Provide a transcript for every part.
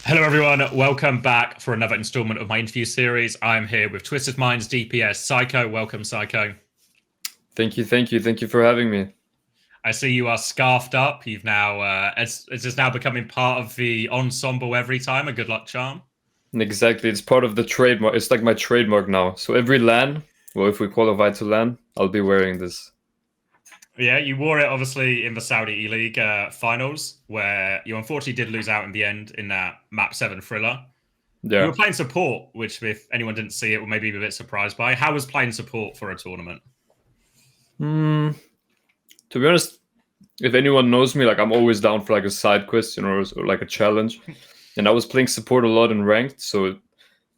Hello, everyone. Welcome back for another installment of my interview series. I'm here with Twisted Minds DPS Seicoe. Welcome, Seicoe. Thank you for having me. I see you are scarfed up. You've now, it's just now becoming part of the ensemble every time. A good luck charm. Exactly, it's part of the trademark. It's like my trademark now. So every LAN, well, if we qualify to LAN, I'll be wearing this. Yeah, you wore it obviously in the Saudi E-League finals, where you unfortunately did lose out in the end in that Map 7 thriller. You Yeah. were playing support, which if anyone didn't see it, will maybe be a bit surprised by. How was playing support for a tournament? To be honest, if anyone knows me, like I'm always down for like a side quest, or like a challenge. And I was playing support a lot in ranked, so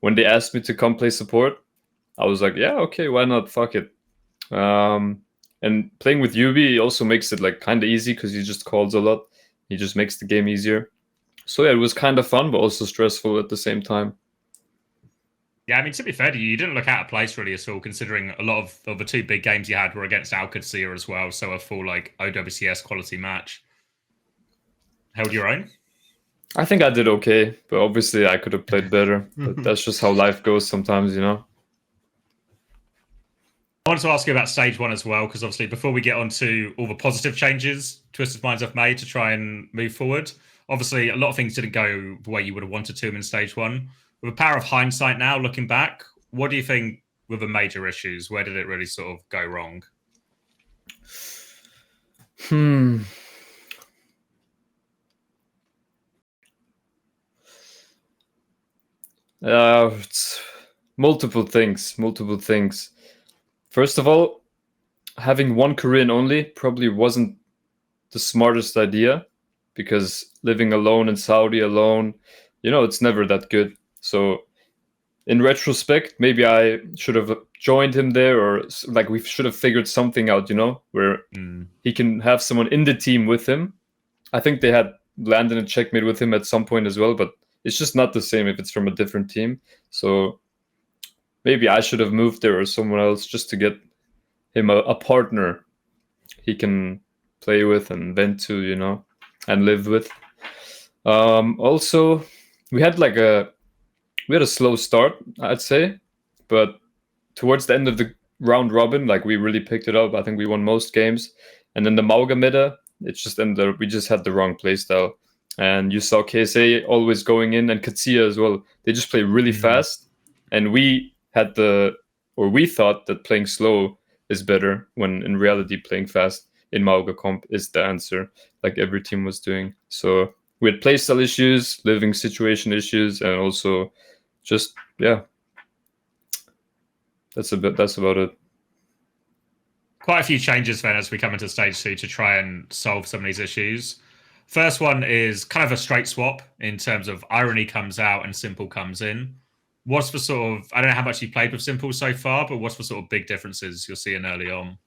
when they asked me to come play support, I was like, yeah, okay, why not? Fuck it. And playing with Yubi also makes it like kind of easy because he just calls a lot. He just makes the game easier. So yeah, it was kind of fun, but also stressful at the same time. Yeah, I mean, to be fair to you, you didn't look out of place really at all, considering a lot of the two big games you had were against OWCS as well, so a full like OWCS quality match. Held your own? I think I did okay, but obviously I could have played better. But that's just how life goes sometimes, you know? I wanted to ask you about stage one as well, because obviously before we get on to all the positive changes Twisted Minds have made to try and move forward, obviously a lot of things didn't go the way you would have wanted to in stage one. With the power of hindsight now, looking back, what do you think were the major issues? Where did it really sort of go wrong? It's multiple things. First of all, having one Korean only probably wasn't the smartest idea because living alone in Saudi alone, it's never that good. So in retrospect, maybe I should have joined him there, or like we should have figured something out, where he can have someone in the team with him. I think they had landed a checkmate with him at some point as well, but it's just not the same if it's from a different team. So maybe I should have moved there or someone else just to get him a partner he can play with and vent to, and live with. Also, we had a slow start, I'd say, but towards the end of the round robin, like we really picked it up. I think we won most games, and then the Mauga meta, it's just ended up we just had the wrong playstyle. And you saw KSA always going in, and Katsuya as well. They just play really fast, and we thought that playing slow is better, when in reality playing fast in Mauga comp is the answer, like every team was doing. So we had playstyle issues, living situation issues, and also just that's about it. Quite a few changes then as we come into stage two to try and solve some of these issues. First one is kind of a straight swap in terms of Irony comes out and Simple comes in. What's the sort of, I don't know how much you've played with Simple so far, but what's the sort of big differences you're seeing early on?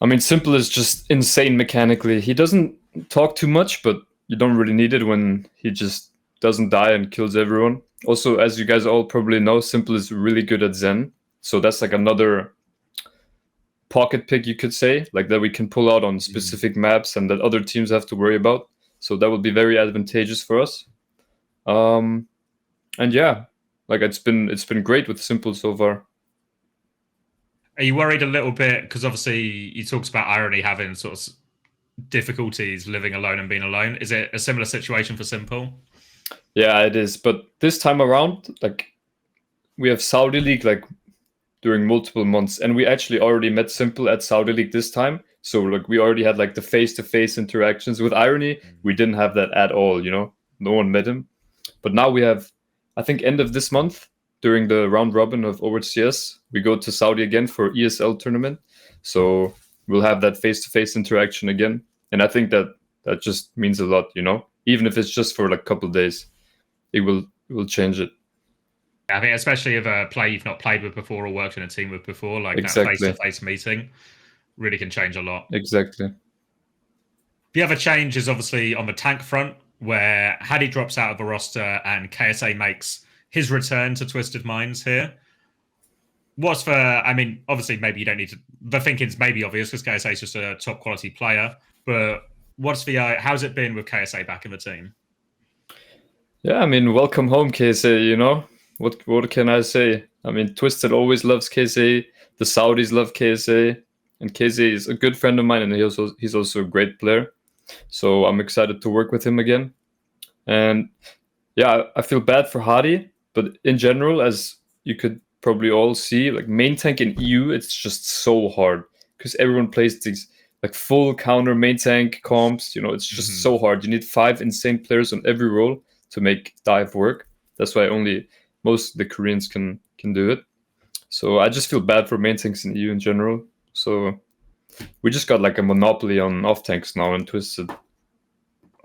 I mean, Simple is just insane mechanically. He doesn't talk too much, but you don't really need it when he just doesn't die and kills everyone. Also, as you guys all probably know, Simple is really good at Zen. So that's like another pocket pick, you could say, like that we can pull out on specific maps and that other teams have to worry about. So that would be very advantageous for us. And yeah, like it's been great with Simple so far. Are you worried a little bit, because obviously you talked about Irony having sort of difficulties living alone and being alone? Is it a similar situation for Simple? Yeah, it is. But this time around, like we have Saudi League like during multiple months, and we actually already met Simple at Saudi League this time. So like we already had like the face-to-face interactions. With Irony, we didn't have that at all, no one met him. But now we have, I think, end of this month, during the round robin of OWCS, we go to Saudi again for ESL tournament. So we'll have that face-to-face interaction again. And I think that just means a lot, even if it's just for like a couple of days, it will change it. I think especially if a player you've not played with before or worked in a team with before, like Exactly. that face-to-face meeting really can change a lot. Exactly. The other change is obviously on the tank front, where Hadi drops out of the roster and KSA makes his return to Twisted Minds here. What's the, I mean, obviously maybe you don't need to, the thinking's maybe obvious because KSA is just a top quality player, but what's the, how's it been with KSA back in the team? Yeah, I mean, welcome home, KSA. You know what can I say? I mean, Twisted always loves KSA. The Saudis love KSA, and KSA is a good friend of mine, and he's also a great player. So I'm excited to work with him again. And yeah, I feel bad for Hadi, but in general, as you could probably all see, like main tank in EU, it's just so hard because everyone plays these like full counter main tank comps. You know, it's just so hard. You need 5 insane players on every role to make dive work. That's why only most of the Koreans can do it. So I just feel bad for main tanks in EU in general. So we just got like a monopoly on off tanks now in Twisted.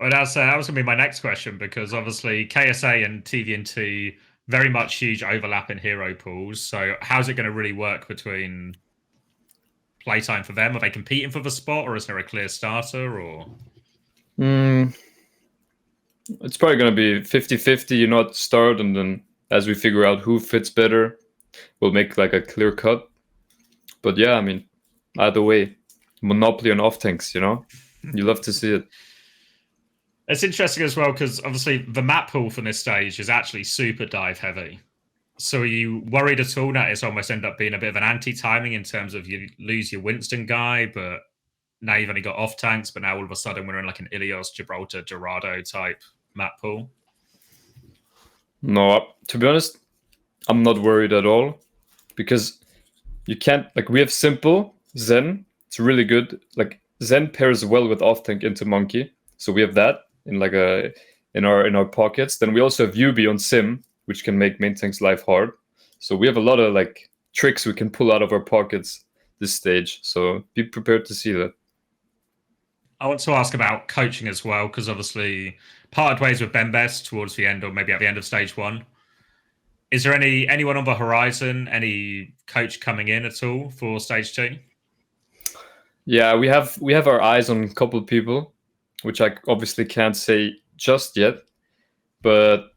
Well, that was going to be my next question, because obviously KSA and TVNT very much huge overlap in hero pools. So how's it going to really work between playtime for them? Are they competing for the spot, or is there a clear starter? Or it's probably going to be 50-50, you know, at the start, and then as we figure out who fits better, we'll make like a clear cut. But yeah, I mean, either way, monopoly on off tanks, you know, you love to see it. It's interesting as well because obviously the map pool for this stage is actually super dive heavy. So are you worried at all that it's almost end up being a bit of an anti-timing in terms of you lose your Winston guy, but now you've only got off tanks, but now all of a sudden we're in like an Ilios, Gibraltar, Dorado type map pool? No, to be honest, I'm not worried at all because you can't, like, we have simple Zen. It's really good. Like Zen pairs well with off tank into Monkey, so we have that in like in our pockets. Then we also have Yubi on Sim, which can make main tank's life hard. So we have a lot of like tricks we can pull out of our pockets this stage. So be prepared to see that. I want to ask about coaching as well, because obviously parted ways with Ben Best towards the end, or maybe at the end of stage 1. Is there anyone on the horizon, any coach coming in at all for stage 2? Yeah, we have our eyes on a couple of people, which I obviously can't say just yet, but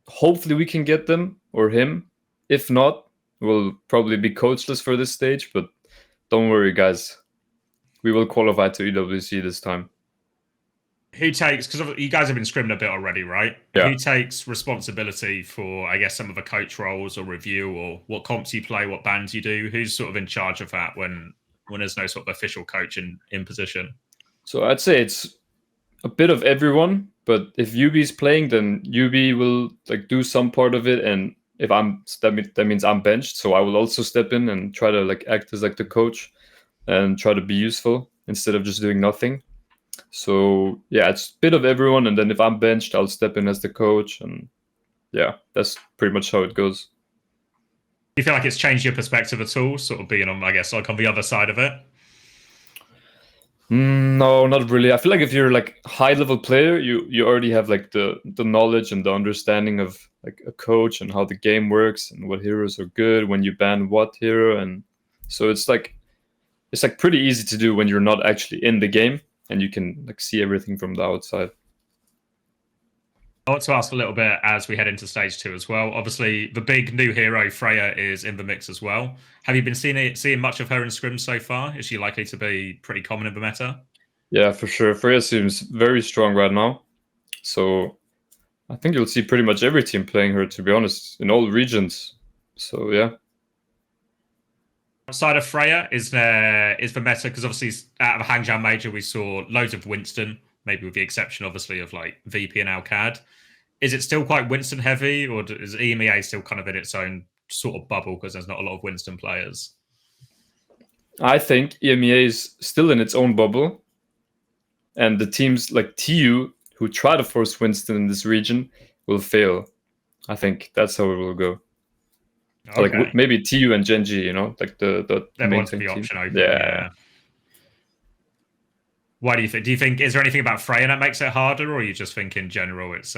hopefully we can get them or him. If not, we'll probably be coachless for this stage, but don't worry, guys. We will qualify to EWC this time. Who takes, because you guys have been scrimming a bit already, right? Yeah. Who takes responsibility for, I guess, some of the coach roles or review, or what comps you play, what bands you do? Who's sort of in charge of that when there's no sort of official coach in position? So I'd say it's a bit of everyone, but if Yubi's playing, then Yubi will like do some part of it, and if that means I'm benched, so I will also step in and try to like act as like the coach and try to be useful instead of just doing nothing. So yeah, it's a bit of everyone, and then if I'm benched, I'll step in as the coach, and yeah, that's pretty much how it goes. Do you feel like it's changed your perspective at all, sort of being on, I guess, like on the other side of it? No, not really. I feel like if you're like high level player, you already have like the knowledge and the understanding of like a coach and how the game works and what heroes are good when you ban what hero, and so it's like pretty easy to do when you're not actually in the game and you can like see everything from the outside. I want to ask a little bit as we head into stage 2 as well. Obviously, the big new hero Freya is in the mix as well. Have you been seeing much of her in scrims so far? Is she likely to be pretty common in the meta? Yeah, for sure. Freya seems very strong right now, so I think you'll see pretty much every team playing her, to be honest, in all regions. So yeah. Outside of Freya, is the meta, because obviously out of a Hangzhou Major we saw loads of Winston, maybe with the exception obviously of like VP and Alcad. Is it still quite Winston heavy, or is EMEA still kind of in its own sort of bubble because there's not a lot of Winston players? I think EMEA is still in its own bubble, and the teams like TU who try to force Winston in this region will fail. I think that's how it will go. Okay. Like maybe TU and Genji, you know, like the main the option open. Yeah. Why do you think? Do you think is there anything about Freya that makes it harder, or are you just think in general it's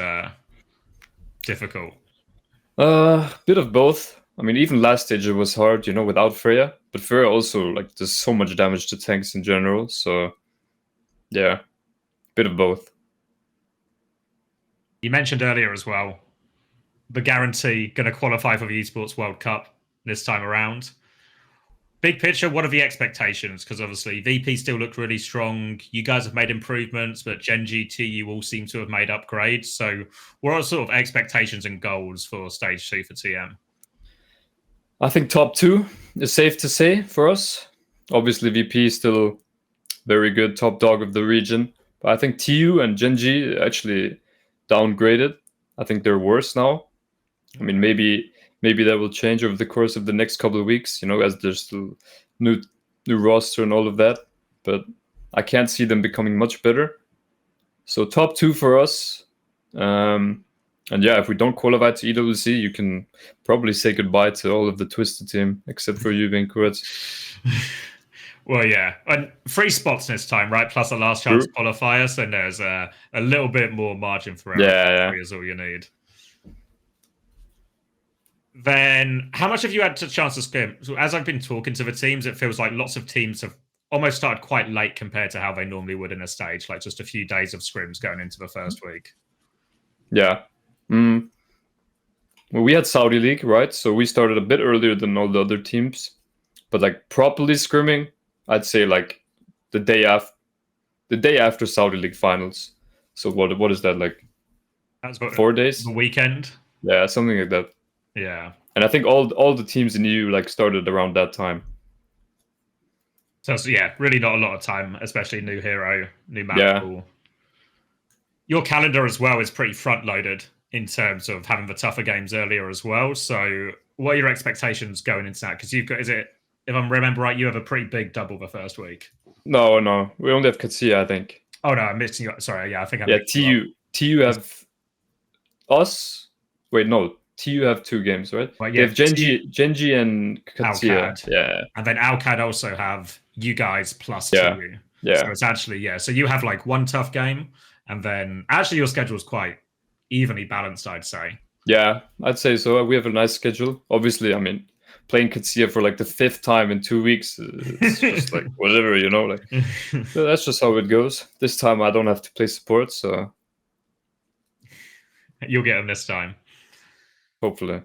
difficult? Bit of both. I mean, even last stage it was hard, you know, without Freya. But Freya also like does so much damage to tanks in general. So yeah, bit of both. You mentioned earlier as well the guarantee going to qualify for the Esports World Cup this time around. Big picture, what are the expectations? Because obviously VP still looked really strong. You guys have made improvements, but Genji, TU all seem to have made upgrades. So what are sort of expectations and goals for Stage 2 for TM? I think top 2 is safe to say for us. Obviously VP is still very good, top dog of the region. But I think TU and Genji actually downgraded. I think they're worse now. I mean, maybe that will change over the course of the next couple of weeks, as there's still new roster and all of that. But I can't see them becoming much better. So top 2 for us. And yeah, if we don't qualify to EWC, you can probably say goodbye to all of the Twisted team, except for you, Vinkuret. Well, yeah, and 3 spots this time, right? Plus a last chance qualifier, so there's a little bit more margin for error. Yeah. Is all you need. Then, how much have you had a chance to scrim? So as I've been talking to the teams, it feels like lots of teams have almost started quite late compared to how they normally would in a stage, like just a few days of scrims going into the first week. Yeah. Well, we had Saudi League, right? So we started a bit earlier than all the other teams. But like properly scrimming, I'd say like the day after Saudi League finals. So what is that, like? That's about 4 days? The weekend? Yeah, something like that. Yeah. And I think all the teams in EU like started around that time. So yeah, really not a lot of time, especially new hero, new map pool. Your calendar as well is pretty front loaded in terms of having the tougher games earlier as well. So what are your expectations going into that? Because you've got, if I remember right, you have a pretty big double the first week. No, we only have Katsuya, I think. Oh no, I'm missing you. Sorry, yeah, I think I'm TU have us. Wait, no, TU have 2 games, right? Well, yeah, they have Genji and Katsuya. Yeah. And then Alcad also have you guys plus TU. Yeah. So it's actually, so you have like 1 tough game, and then actually your schedule is quite evenly balanced, I'd say. Yeah, I'd say so. We have a nice schedule. Obviously, I mean, playing Katsuya for like the 5th time in 2 weeks, it's just like whatever, like so that's just how it goes. This time I don't have to play support, so you'll get them this time. Hopefully.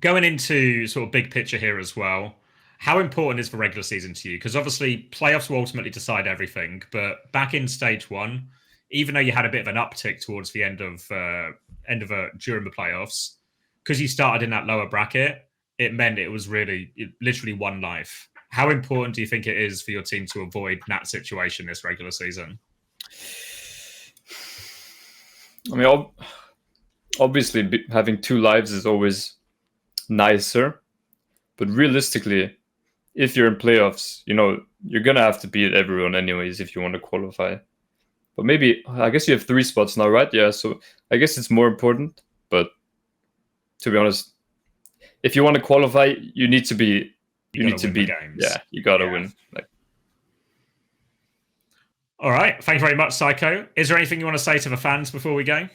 Going into sort of big picture here as well, how important is the regular season to you? Because obviously playoffs will ultimately decide everything, but back in stage 1, even though you had a bit of an uptick towards the end of during the playoffs, because you started in that lower bracket, it meant it was literally one life. How important do you think it is for your team to avoid that situation this regular season? I mean, obviously having 2 lives is always nicer, but realistically, if you're in playoffs, you're gonna have to beat everyone anyways if you want to qualify. But maybe, I guess you have 3 spots now, right? Yeah, so I guess it's more important, but to be honest, if you want to qualify, you need to be games. Yeah, you gotta win. All right, thank you very much, Seicoe. Is there anything you want to say to the fans before we go?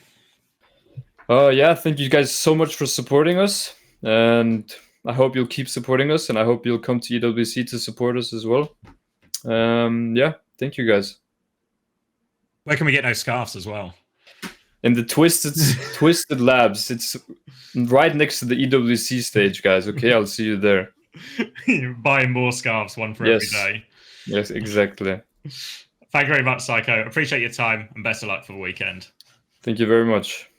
Yeah, thank you guys so much for supporting us, and I hope you'll keep supporting us, and I hope you'll come to EWC to support us as well. Yeah, thank you guys. Where can we get those scarves as well? In the Twisted Labs. It's right next to the EWC stage, guys. Okay, I'll see you there. Buying more scarves, one for every day. Yes, exactly. Thank you very much, Seicoe. Appreciate your time, and best of luck for the weekend. Thank you very much.